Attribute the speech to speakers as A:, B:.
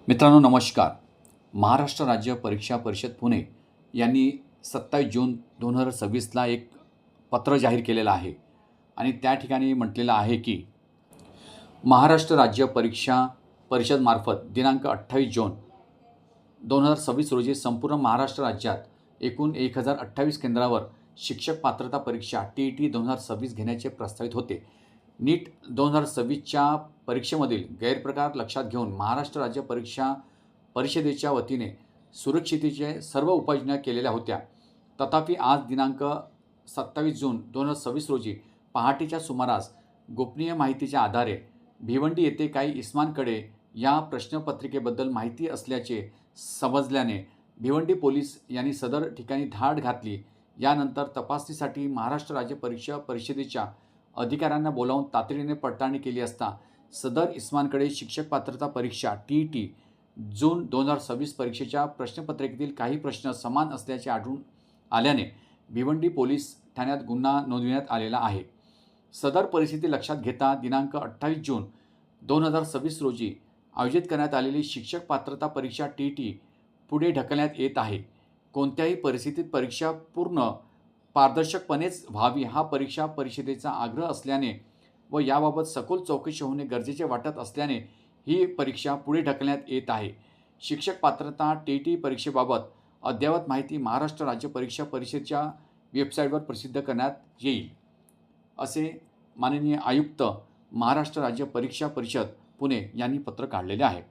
A: मित्रांनो नमस्कार. महाराष्ट्र राज्य परीक्षा परिषद पुणे यांनी 27 जून 2026ला एक पत्र जाहीर केलेलं आहे आणि त्या ठिकाणी म्हटलेलं आहे की महाराष्ट्र राज्य परीक्षा परिषदमार्फत दिनांक 28 जून 2026 रोजी संपूर्ण महाराष्ट्र राज्यात एकूण 1028 केंद्रावर शिक्षक पात्रता परीक्षा TET 2026 घेण्याचे प्रस्तावित होते. नीट 2026च्या परीक्षेमधील गैरप्रकार लक्षात घेऊन महाराष्ट्र राज्य परीक्षा परिषदेच्या वतीने सुरक्षिततेचे सर्व उपाययोजना केलेल्या होत्या. तथापि आज दिनांक 27 जून 2026 रोजी पहाटेच्या सुमारास गोपनीय माहितीच्या आधारे भिवंडी येथे काही इस्मांकडे या प्रश्नपत्रिकेबद्दल माहिती असल्याचे समजल्याने भिवंडी पोलीस यांनी सदर ठिकाणी धाड घातली. यानंतर तपासणीसाठी महाराष्ट्र राज्य परीक्षा परिषदेच्या अधिकाऱ्यांना बोलावून तातडीने पडताळणी केली असता सदर इस्मांकडे शिक्षक पात्रता परीक्षा TET जून 2026 परीक्षेच्या प्रश्नपत्रिकेतील काही प्रश्न समान असल्याचे आढळून आल्याने भिवंडी पोलीस ठाण्यात गुन्हा नोंदविण्यात आलेला आहे. सदर परिस्थिती लक्षात घेता दिनांक 28 जून 2026 रोजी आयोजित करण्यात आलेली शिक्षक पात्रता परीक्षा TET पुढे ढकलण्यात येत आहे. कोणत्याही परिस्थितीत परीक्षा पूर्ण पारदर्शकपणेच व्हावी हा परीक्षा परिषदेचा आग्रह असल्याने व याबाबत सखोल चौकशी होणे गरजेचे वाटत असल्याने ही परीक्षा पुढे ढकलण्यात येत आहे. शिक्षक पात्रता TET परीक्षेबाबत अद्ययावत माहिती महाराष्ट्र राज्य परीक्षा परिषदेच्या वेबसाईटवर प्रसिद्ध करण्यात येईल, असे माननीय आयुक्त महाराष्ट्र राज्य परीक्षा परिषद पुणे यांनी पत्र काढलेले आहे.